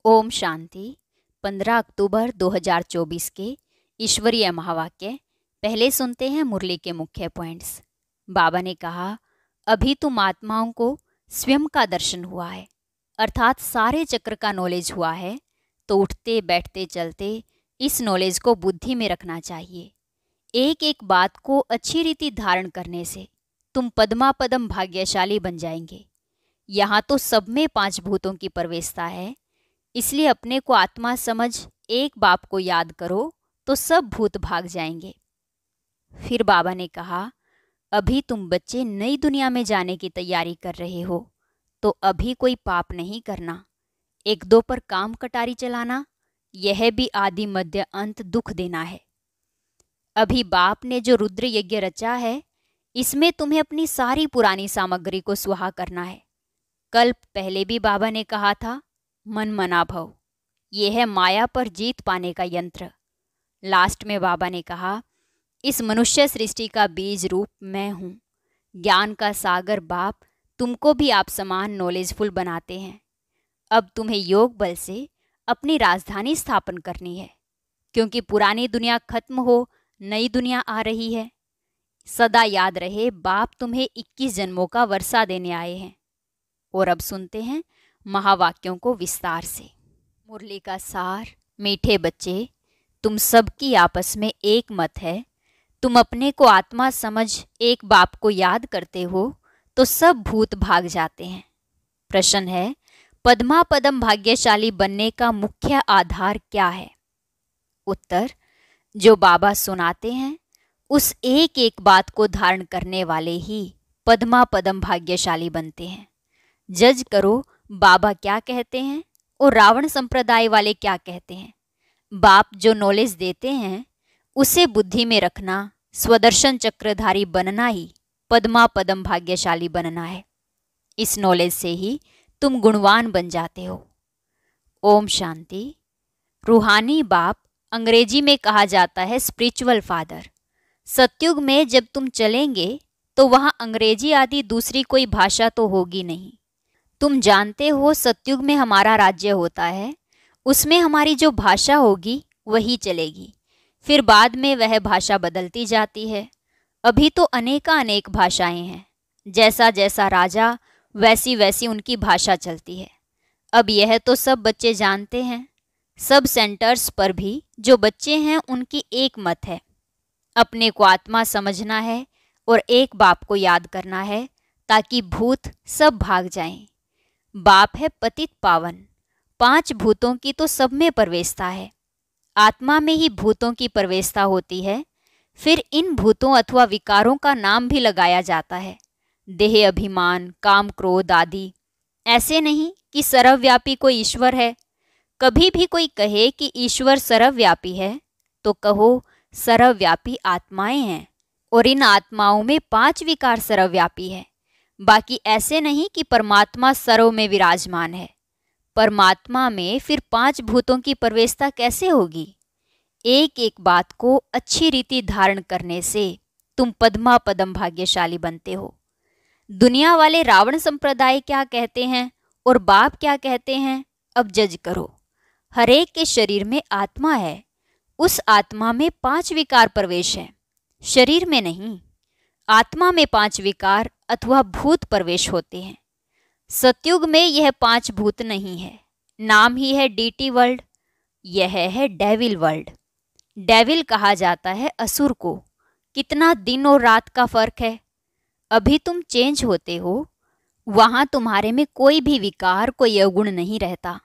ओम शांति। 15 अक्टूबर 2024 के ईश्वरीय महावाक्य। पहले सुनते हैं मुरली के मुख्य पॉइंट्स। बाबा ने कहा, अभी तुम आत्माओं को स्वयं का दर्शन हुआ है, अर्थात सारे चक्र का नॉलेज हुआ है, तो उठते बैठते चलते इस नॉलेज को बुद्धि में रखना चाहिए। एक एक बात को अच्छी रीति धारण करने से तुम पद्मा पदम भाग्यशाली बन जाएंगे। यहाँ तो सब में 5 भूतों की प्रवेशता है, इसलिए अपने को आत्मा समझ एक बाप को याद करो तो सब भूत भाग जाएंगे। फिर बाबा ने कहा, अभी तुम बच्चे नई दुनिया में जाने की तैयारी कर रहे हो, तो अभी कोई पाप नहीं करना। 1-2 पर काम कटारी चलाना, यह भी आदि मध्य अंत दुख देना है। अभी बाप ने जो रुद्र यज्ञ रचा है, इसमें तुम्हें अपनी सारी पुरानी सामग्री को सुहा करना है। कल्प पहले भी बाबा ने कहा था, मन मना भव, यह है माया पर जीत पाने का यंत्र। लास्ट में बाबा ने कहा, इस मनुष्य सृष्टि का बीज रूप मैं हूँ। ज्ञान का सागर बाप तुमको भी आप समान नॉलेजफुल बनाते हैं। अब तुम्हें योग बल से अपनी राजधानी स्थापन करनी है, क्योंकि पुरानी दुनिया खत्म हो नई दुनिया आ रही है। सदा याद रहे, बाप तुम्हें 21 जन्मों का वर्षा देने आए हैं। और अब सुनते हैं महावाक्यों को विस्तार से। मुरली का सार। मीठे बच्चे, तुम सबकी आपस में एक मत है। तुम अपने को आत्मा समझ एक बाप को याद करते हो तो सब भूत भाग जाते हैं। प्रश्न है, पद्मा पदम भाग्यशाली बनने का मुख्य आधार क्या है? उत्तर, जो बाबा सुनाते हैं उस एक एक बात को धारण करने वाले ही पद्मा पदम भाग्यशाली बनते हैं। जज करो, बाबा क्या कहते हैं और रावण संप्रदाय वाले क्या कहते हैं। बाप जो नॉलेज देते हैं उसे बुद्धि में रखना, स्वदर्शन चक्रधारी बनना ही पद्मा पदम भाग्यशाली बनना है। इस नॉलेज से ही तुम गुणवान बन जाते हो। ओम शांति। रूहानी बाप अंग्रेजी में कहा जाता है स्पिरिचुअल फादर। सतयुग में जब तुम चलेंगे तो वहाँ अंग्रेजी आदि दूसरी कोई भाषा तो होगी नहीं। तुम जानते हो सतयुग में हमारा राज्य होता है, उसमें हमारी जो भाषा होगी वही चलेगी। फिर बाद में वह भाषा बदलती जाती है। अभी तो अनेक भाषाएं हैं, जैसा जैसा राजा वैसी वैसी उनकी भाषा चलती है। अब यह तो सब बच्चे जानते हैं। सब सेंटर्स पर भी जो बच्चे हैं उनकी एक मत है, अपने को आत्मा समझना है और एक बाप को याद करना है, ताकि भूत सब भाग जाएं। बाप है पतित पावन। 5 भूतों की तो सब में प्रवेशता है, आत्मा में ही भूतों की प्रवेशता होती है। फिर इन भूतों अथवा विकारों का नाम भी लगाया जाता है, देह, अभिमान, काम, क्रोध आदि। ऐसे नहीं कि सर्वव्यापी कोई ईश्वर है। कभी भी कोई कहे कि ईश्वर सर्वव्यापी है तो कहो सर्वव्यापी आत्माएं हैं, और इन आत्माओं में 5 विकार सर्वव्यापी है। बाकी ऐसे नहीं कि परमात्मा सर्व में विराजमान है। परमात्मा में फिर 5 भूतों की प्रवेशता कैसे होगी? एक एक बात को अच्छी रीति धारण करने से तुम पद्मा पदम भाग्यशाली बनते हो। दुनिया वाले रावण संप्रदाय क्या कहते हैं और बाप क्या कहते हैं, अब जज करो। हरेक के शरीर में आत्मा है, उस आत्मा में 5 विकार प्रवेश है, शरीर में नहीं। आत्मा में 5 विकार अथवा भूत प्रवेश होते हैं। सतयुग में यह 5 भूत नहीं है, नाम ही है डीटी वर्ल्ड। यह है डेविल वर्ल्ड। डेविल कहा जाता है असुर को। कितना दिन और रात का फर्क है। अभी तुम चेंज होते हो, वहाँ तुम्हारे में कोई भी विकार, कोई अवगुण नहीं रहता।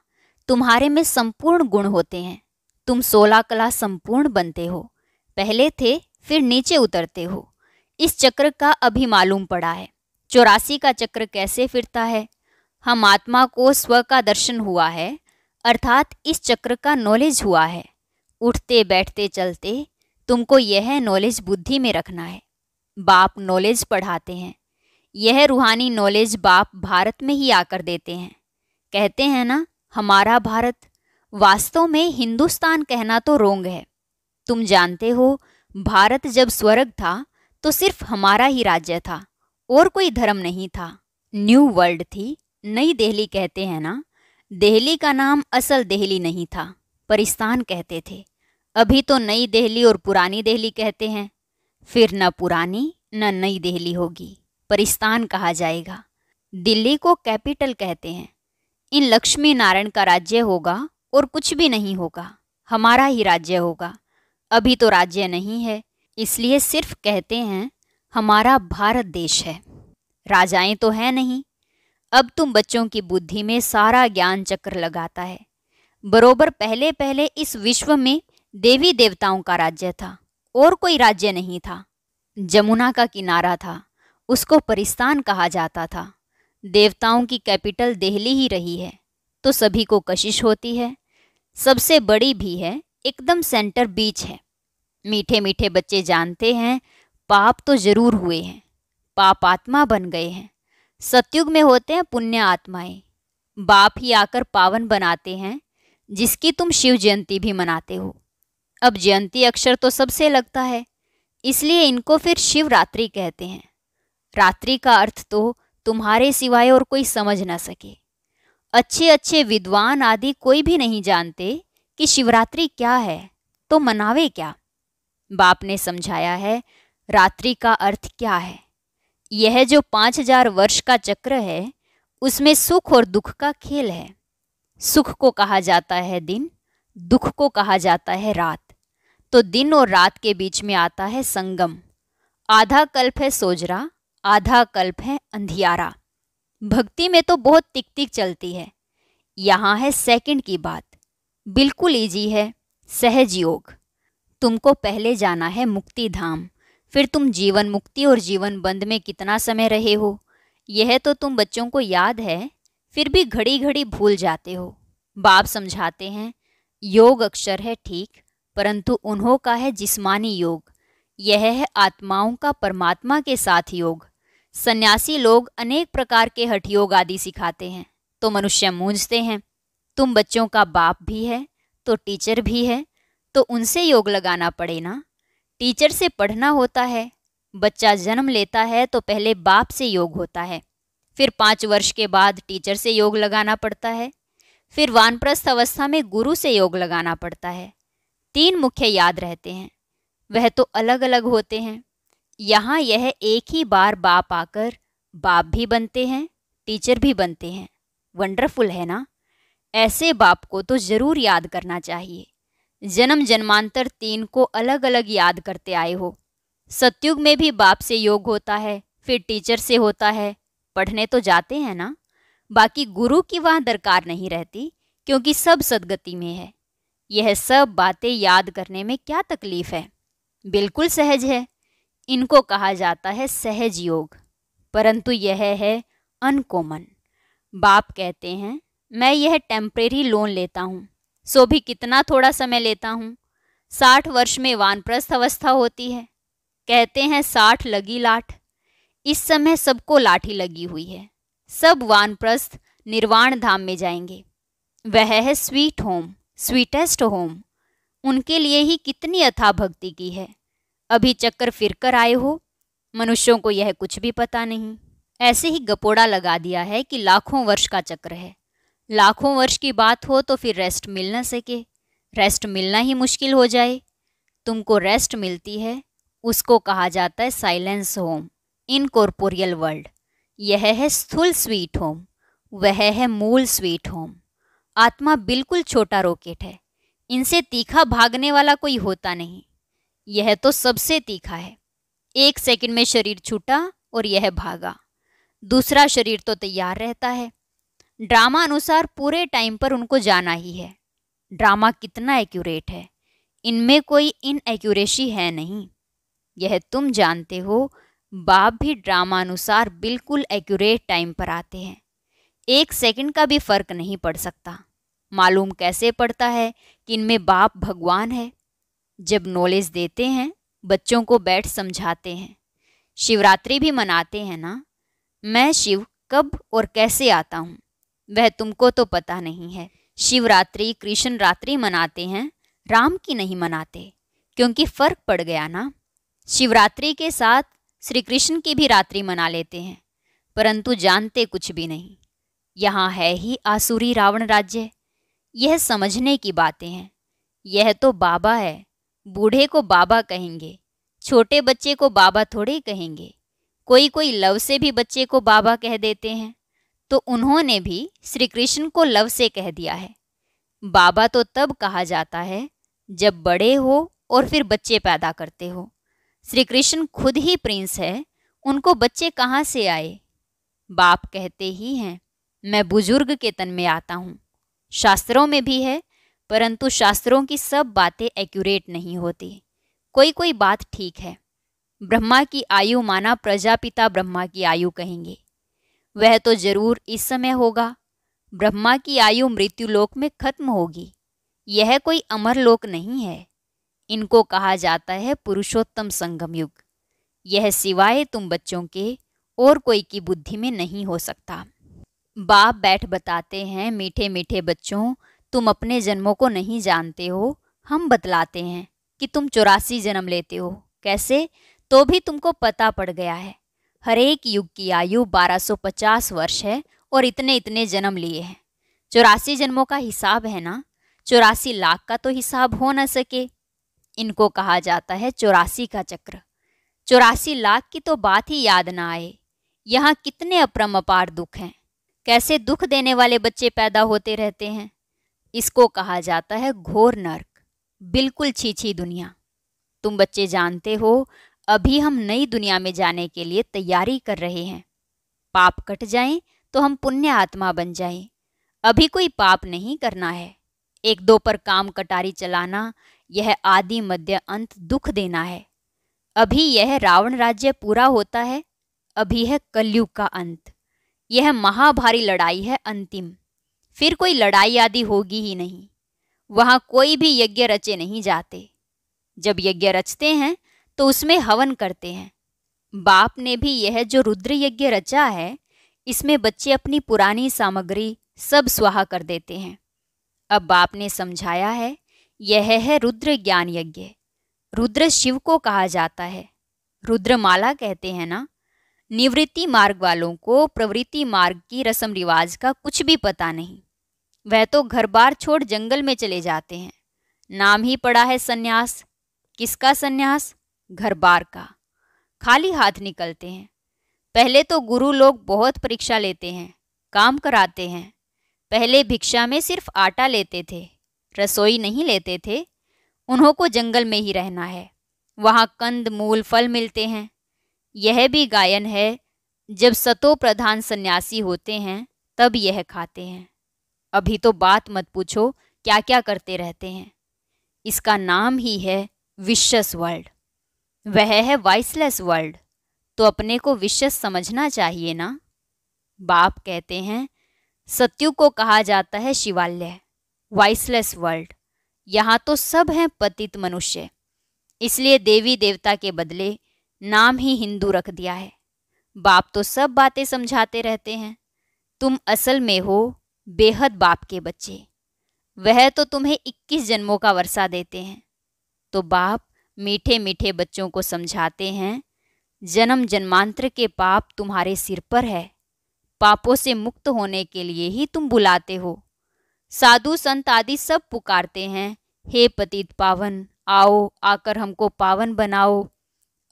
तुम्हारे में संपूर्ण गुण होते हैं। तुम 16 कला संपूर्ण बनते हो। पहले थे, फिर नीचे उतरते हो। इस चक्र का अभी मालूम पड़ा है। 84 का चक्र कैसे फिरता है। हम आत्मा को स्व का दर्शन हुआ है, अर्थात इस चक्र का नॉलेज हुआ है। उठते बैठते चलते तुमको यह नॉलेज बुद्धि में रखना है। बाप नॉलेज पढ़ाते हैं। यह रूहानी नॉलेज बाप भारत में ही आकर देते हैं। कहते हैं ना, हमारा भारत। वास्तव में हिंदुस्तान कहना तो रोंग है। तुम जानते हो, भारत जब स्वर्ग था तो सिर्फ हमारा ही राज्य था और कोई धर्म नहीं था। न्यू वर्ल्ड थी, नई दिल्ली कहते हैं ना। दिल्ली का नाम असल दिल्ली नहीं था, परिस्तान कहते थे। अभी तो नई दिल्ली और पुरानी दिल्ली कहते हैं। फिर न पुरानी न नई दिल्ली होगी, परिस्तान कहा जाएगा। दिल्ली को कैपिटल कहते हैं। इन लक्ष्मी नारायण का राज्य होगा और कुछ भी नहीं होगा, हमारा ही राज्य होगा। अभी तो राज्य नहीं है, इसलिए सिर्फ कहते हैं हमारा भारत देश है। राजाएं तो है नहीं। अब तुम बच्चों की बुद्धि में सारा ज्ञान चक्र लगाता है। बरोबर पहले पहले इस विश्व में देवी देवताओं का राज्य था और कोई राज्य नहीं था। जमुना का किनारा था, उसको परिस्तान कहा जाता था। देवताओं की कैपिटल दिल्ली ही रही है तो सभी को कशिश होती है। सबसे बड़ी भी है, एकदम सेंटर बीच है। मीठे मीठे बच्चे जानते हैं पाप तो जरूर हुए हैं, पाप आत्मा बन गए हैं। सतयुग में होते हैं पुण्य आत्माएं। बाप ही आकर पावन बनाते हैं, जिसकी तुम शिव जयंती भी मनाते हो। अब जयंती अक्षर तो सबसे लगता है, इसलिए इनको फिर शिवरात्रि कहते हैं। रात्रि का अर्थ तो तुम्हारे सिवाय और कोई समझ न सके। अच्छे अच्छे विद्वान आदि कोई भी नहीं जानते कि शिवरात्रि क्या है, तो मनावे क्या। बाप ने समझाया है रात्रि का अर्थ क्या है। यह जो 5000 वर्ष का चक्र है, उसमें सुख और दुख का खेल है। सुख को कहा जाता है दिन, दुख को कहा जाता है रात। तो दिन और रात के बीच में आता है संगम। आधा कल्प है सोजरा, आधा कल्प है अंधियारा। भक्ति में तो बहुत टिक टिक चलती है। यहाँ है सेकंड की बात, बिल्कुल इजी है, सहज योग। तुमको पहले जाना है मुक्ति धाम, फिर तुम जीवन मुक्ति और जीवन बंद में कितना समय रहे हो, यह तो तुम बच्चों को याद है, फिर भी घड़ी घड़ी भूल जाते हो। बाप समझाते हैं योग अक्षर है ठीक, परंतु उन्हों का है जिस्मानी योग। यह है आत्माओं का परमात्मा के साथ योग। सन्यासी लोग अनेक प्रकार के हठ योग आदि सिखाते हैं, तो मनुष्य मूंझते हैं। तुम बच्चों का बाप भी है तो टीचर भी है, तो उनसे योग लगाना पड़े ना। टीचर से पढ़ना होता है। बच्चा जन्म लेता है तो पहले बाप से योग होता है, फिर 5 वर्ष के बाद टीचर से योग लगाना पड़ता है, फिर वानप्रस्थ अवस्था में गुरु से योग लगाना पड़ता है। 3 मुख्य याद रहते हैं, वह तो अलग अलग होते हैं। यहाँ यह एक ही बार बाप आकर बाप भी बनते हैं, टीचर भी बनते हैं। वंडरफुल है ना। ऐसे बाप को तो जरूर याद करना चाहिए। जन्म जन्मांतर 3 को अलग अलग याद करते आए हो। सतयुग में भी बाप से योग होता है, फिर टीचर से होता है। पढ़ने तो जाते हैं ना, बाकी गुरु की वहाँ दरकार नहीं रहती, क्योंकि सब सदगति में है। यह सब बातें याद करने में क्या तकलीफ है, बिल्कुल सहज है। इनको कहा जाता है सहज योग, परंतु यह है अनकॉमन। बाप कहते हैं मैं यह टेम्परेरी लोन लेता हूँ, सो भी कितना थोड़ा समय लेता हूँ। 60 वर्ष में वानप्रस्थ अवस्था होती है। कहते हैं 60 लगी लाठ। इस समय सबको लाठी लगी हुई है। सब वानप्रस्थ निर्वाण धाम में जाएंगे। वह है स्वीट होम, स्वीटेस्ट होम। उनके लिए ही कितनी अथाह भक्ति की है। अभी चक्कर फिर कर आए हो। मनुष्यों को यह कुछ भी पता नहीं। ऐसे ही गपोड़ा लगा दिया है कि लाखों वर्ष का चक्र है। लाखों वर्ष की बात हो तो फिर रेस्ट मिल न सके, रेस्ट मिलना ही मुश्किल हो जाए। तुमको रेस्ट मिलती है, उसको कहा जाता है साइलेंस होम, इनकॉर्पोरियल वर्ल्ड। यह है स्थूल स्वीट होम, वह है मूल स्वीट होम। आत्मा बिल्कुल छोटा रॉकेट है, इनसे तीखा भागने वाला कोई होता नहीं। यह तो सबसे तीखा है। 1 सेकंड में शरीर छूटा और यह भागा। दूसरा शरीर तो तैयार रहता है। ड्रामा अनुसार पूरे टाइम पर उनको जाना ही है। ड्रामा कितना एक्यूरेट है, इनमें कोई इनएक्यूरेसी है नहीं। यह तुम जानते हो। बाप भी ड्रामा अनुसार बिल्कुल एक्यूरेट टाइम पर आते हैं। 1 सेकंड का भी फर्क नहीं पड़ सकता। मालूम कैसे पड़ता है कि इनमें बाप भगवान है? जब नॉलेज देते हैं, बच्चों को बैठ समझाते हैं। शिवरात्रि भी मनाते हैं ना। मैं शिव कब और कैसे आता हूँ वह तुमको तो पता नहीं है। शिवरात्रि कृष्ण रात्रि मनाते हैं, राम की नहीं मनाते, क्योंकि फर्क पड़ गया ना। शिवरात्रि के साथ श्री कृष्ण की भी रात्रि मना लेते हैं, परंतु जानते कुछ भी नहीं। यहाँ है ही आसुरी रावण राज्य। यह समझने की बातें हैं। यह तो बाबा है। बूढ़े को बाबा कहेंगे, छोटे बच्चे को बाबा थोड़े कहेंगे। कोई कोई लव से भी बच्चे को बाबा कह देते हैं, तो उन्होंने भी श्री कृष्ण को लव से कह दिया है। बाबा तो तब कहा जाता है जब बड़े हो और फिर बच्चे पैदा करते हो। श्री कृष्ण खुद ही प्रिंस है, उनको बच्चे कहाँ से आए? बाप कहते ही हैं, मैं बुजुर्ग के तन में आता हूँ। शास्त्रों में भी है, परंतु शास्त्रों की सब बातें एक्यूरेट नहीं होती। कोई कोई बात ठीक है। ब्रह्मा की आयु माना प्रजापिता ब्रह्मा की आयु कहेंगे, वह तो जरूर इस समय होगा। ब्रह्मा की आयु मृत्युलोक में खत्म होगी। यह कोई अमर लोक नहीं है। इनको कहा जाता है पुरुषोत्तम संगम युग। यह सिवाय तुम बच्चों के और कोई की बुद्धि में नहीं हो सकता। बाप बैठ बताते हैं, मीठे मीठे बच्चों, तुम अपने जन्मों को नहीं जानते हो। हम बतलाते हैं कि तुम 84 जन्म लेते हो। कैसे? तो भी तुमको पता पड़ गया है। हर एक युग की आयु 1250 वर्ष है और इतने इतने जन्म लिए हैं। 84 जन्मों का हिसाब है ना। 84 लाख का तो हिसाब हो न सके। इनको कहा जाता है 84 का चक्र। 84 लाख की तो बात ही याद ना आए। यहाँ कितने अपरंपार दुख हैं। कैसे दुख देने वाले बच्चे पैदा होते रहते हैं। इसको कहा जाता है घोर नर्क, बिल्कुल छीछी दुनिया। तुम बच्चे जानते हो, अभी हम नई दुनिया में जाने के लिए तैयारी कर रहे हैं। पाप कट जाएं तो हम पुण्य आत्मा बन जाएं। अभी कोई पाप नहीं करना है। एक दो पर काम कटारी चलाना, यह आदि मध्य अंत दुख देना है। अभी यह रावण राज्य पूरा होता है। अभी है कलयुग का अंत। यह महाभारी लड़ाई है अंतिम। फिर कोई लड़ाई आदि होगी ही नहीं। वहां कोई भी यज्ञ रचे नहीं जाते। जब यज्ञ रचते हैं तो उसमें हवन करते हैं। बाप ने भी यह जो रुद्र यज्ञ रचा है, इसमें बच्चे अपनी पुरानी सामग्री सब स्वाहा कर देते हैं। अब बाप ने समझाया है, यह है रुद्र ज्ञान यज्ञ। रुद्र शिव को कहा जाता है। रुद्रमाला कहते हैं ना। निवृत्ति मार्ग वालों को प्रवृत्ति मार्ग की रस्म रिवाज का कुछ भी पता नहीं। वह तो घर बार छोड़ जंगल में चले जाते हैं। नाम ही पड़ा है सन्यास। किसका सन्यास? घर बार का। खाली हाथ निकलते हैं। पहले तो गुरु लोग बहुत परीक्षा लेते हैं, काम कराते हैं। पहले भिक्षा में सिर्फ आटा लेते थे, रसोई नहीं लेते थे। उन्हों को जंगल में ही रहना है। वहाँ कंद मूल फल मिलते हैं। यह भी गायन है, जब सतो प्रधान सन्यासी होते हैं तब यह खाते हैं। अभी तो बात मत पूछो क्या क्या करते रहते हैं। इसका नाम ही है विशस वर्ल्ड। वह है वाइसलेस वर्ल्ड, तो अपने को विशस समझना चाहिए ना। बाप कहते हैं, सत्युग को कहा जाता है शिवालय, वाइसलेस वर्ल्ड। यहाँ तो सब हैं पतित मनुष्य, इसलिए देवी देवता के बदले नाम ही हिंदू रख दिया है। बाप तो सब बातें समझाते रहते हैं। तुम असल में हो बेहद बाप के बच्चे। वह तो तुम्हें 21 जन्मों का वर्षा देते हैं। तो बाप मीठे मीठे बच्चों को समझाते हैं, जन्म जन्मांतर के पाप तुम्हारे सिर पर है। पापों से मुक्त होने के लिए ही तुम बुलाते हो। साधु संत आदि सब पुकारते हैं, हे पतित पावन, आओ आकर हमको पावन बनाओ।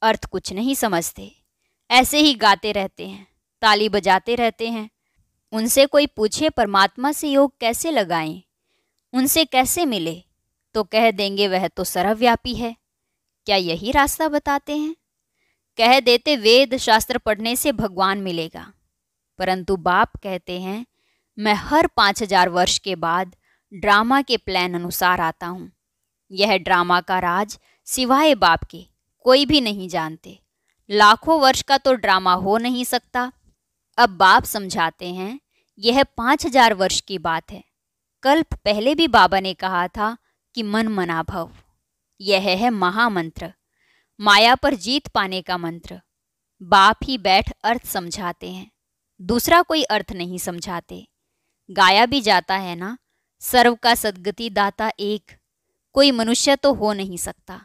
अर्थ कुछ नहीं समझते, ऐसे ही गाते रहते हैं, ताली बजाते रहते हैं। उनसे कोई पूछे परमात्मा से योग कैसे लगाएं, उनसे कैसे मिले, तो कह देंगे वह तो सर्वव्यापी है। क्या यही रास्ता बताते हैं? कह देते वेद शास्त्र पढ़ने से भगवान मिलेगा। परंतु बाप कहते हैं, मैं हर 5000 वर्ष के बाद ड्रामा के प्लान अनुसार आता हूँ। यह ड्रामा का राज सिवाय बाप के कोई भी नहीं जानते। लाखों वर्ष का तो ड्रामा हो नहीं सकता। अब बाप समझाते हैं, यह 5000 वर्ष की बात है। कल्प पहले भी बाबा ने कहा था कि मन मना भव। यह है महामंत्र, माया पर जीत पाने का मंत्र। बाप ही बैठ अर्थ समझाते हैं, दूसरा कोई अर्थ नहीं समझाते। गाया भी जाता है ना, सर्व का सद्गति दाता एक। कोई मनुष्य तो हो नहीं सकता।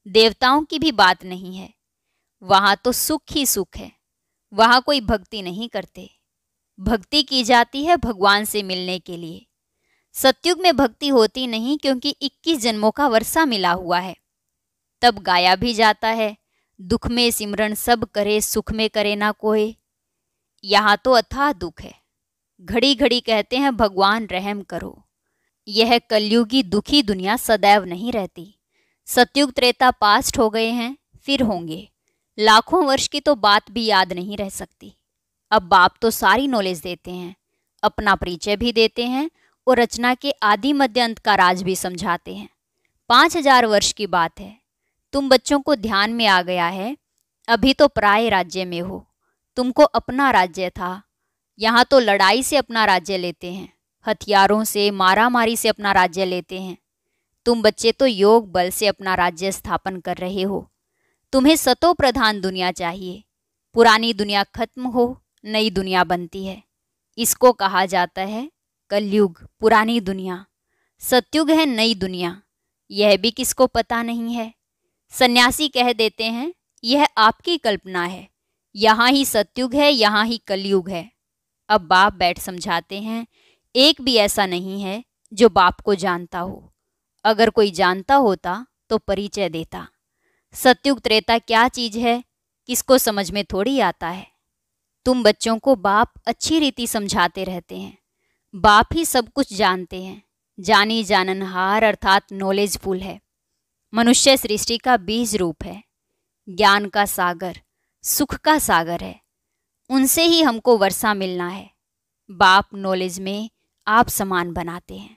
देवताओं की भी बात नहीं है। वहाँ तो सुख ही सुख है। वहाँ कोई भक्ति नहीं करते। भक्ति की जाती है भगवान से मिलने के लिए। सतयुग में भक्ति होती नहीं क्योंकि 21 जन्मों का वर्षा मिला हुआ है। तब गाया भी जाता है, दुख में सिमरन सब करे, सुख में करे ना कोई। यहाँ तो अथाह दुख है। घड़ी घड़ी कहते हैं भगवान रहम करो। यह कलयुगी दुखी दुनिया सदैव नहीं रहती। सतयुग त्रेता पास्ट हो गए हैं, फिर होंगे। लाखों वर्ष की तो बात भी याद नहीं रह सकती। अब बाप तो सारी नॉलेज देते हैं, अपना परिचय भी देते हैं और रचना के आदि मध्य अंत का राज भी समझाते हैं। 5000 वर्ष की बात है। तुम बच्चों को ध्यान में आ गया है। अभी तो पराये राज्य में हो, तुमको अपना राज्य था। यहाँ तो लड़ाई से अपना राज्य लेते हैं, हथियारों से, मारामारी से अपना राज्य लेते हैं। तुम बच्चे तो योग बल से अपना राज्य स्थापन कर रहे हो। तुम्हें सतो प्रधान दुनिया चाहिए। पुरानी दुनिया खत्म हो, नई दुनिया बनती है। इसको कहा जाता है कलयुग, पुरानी दुनिया। सतयुग है नई दुनिया। यह भी किसको पता नहीं है। सन्यासी कह देते हैं यह आपकी कल्पना है, यहाँ ही सतयुग है, यहाँ ही कलयुग है। अब बाप बैठ समझाते हैं, एक भी ऐसा नहीं है जो बाप को जानता हो। अगर कोई जानता होता तो परिचय देता। सतयुग त्रेता क्या चीज है, किसको समझ में थोड़ी आता है। तुम बच्चों को बाप अच्छी रीति समझाते रहते हैं। बाप ही सब कुछ जानते हैं। जानी जाननहार अर्थात नॉलेजफुल है। मनुष्य सृष्टि का बीज रूप है, ज्ञान का सागर, सुख का सागर है। उनसे ही हमको वर्षा मिलना है। बाप नॉलेज में आप समान बनाते हैं।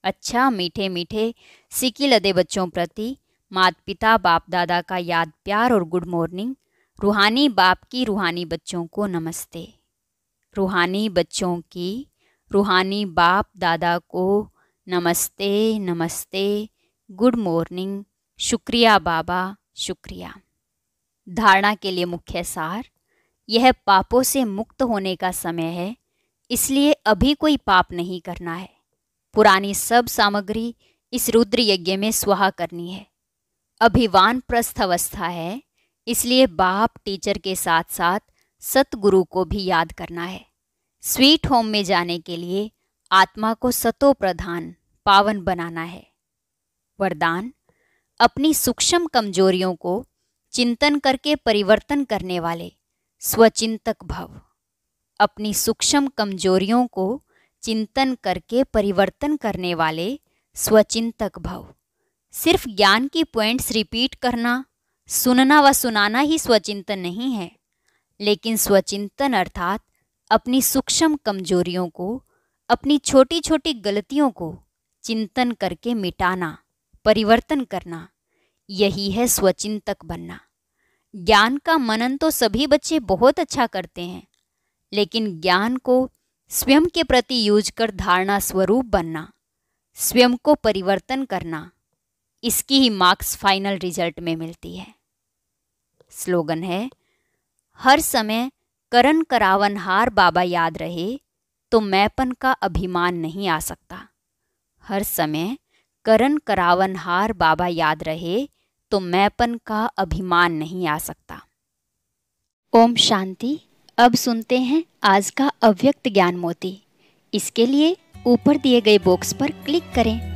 अच्छा, मीठे मीठे सिकी लदे बच्चों प्रति माता पिता बाप दादा का याद प्यार और गुड मॉर्निंग। रूहानी बाप की रूहानी बच्चों को नमस्ते। रूहानी बच्चों की रूहानी बाप दादा को नमस्ते नमस्ते, गुड मॉर्निंग, शुक्रिया बाबा, शुक्रिया। धारणा के लिए मुख्य सार, यह पापों से मुक्त होने का समय है, इसलिए अभी कोई पाप नहीं करना है। पुरानी सब सामग्री इस रुद्र यज्ञ में स्वाहा करनी है। अभिवान प्रस्थ अवस्था है, इसलिए बाप टीचर के साथ साथ सतगुरु को भी याद करना है। स्वीट होम में जाने के लिए आत्मा को सतो प्रधान पावन बनाना है। वरदान, अपनी सूक्ष्म कमजोरियों को चिंतन करके परिवर्तन करने वाले स्वचिंतक भव। अपनी सूक्ष्म कमजोरियों को चिंतन करके परिवर्तन करने वाले स्वचिंतक भव। सिर्फ ज्ञान की पॉइंट्स रिपीट करना, सुनना व सुनाना ही स्वचिंतन नहीं है, लेकिन स्वचिंतन अर्थात अपनी सूक्ष्म कमजोरियों को, अपनी छोटी छोटी गलतियों को चिंतन करके मिटाना, परिवर्तन करना, यही है स्वचिंतक बनना। ज्ञान का मनन तो सभी बच्चे बहुत अच्छा करते हैं, लेकिन ज्ञान को स्वयं के प्रति यूज कर धारणा स्वरूप बनना, स्वयं को परिवर्तन करना, इसकी ही मार्क्स फाइनल रिजल्ट में मिलती है। स्लोगन है, हर समय करन करावनहार बाबा याद रहे तो मैंपन का अभिमान नहीं आ सकता। हर समय करन करावनहार बाबा याद रहे तो मैंपन का अभिमान नहीं आ सकता। ओम शांति। अब सुनते हैं आज का अव्यक्त ज्ञान मोती। इसके लिए ऊपर दिए गए बॉक्स पर क्लिक करें।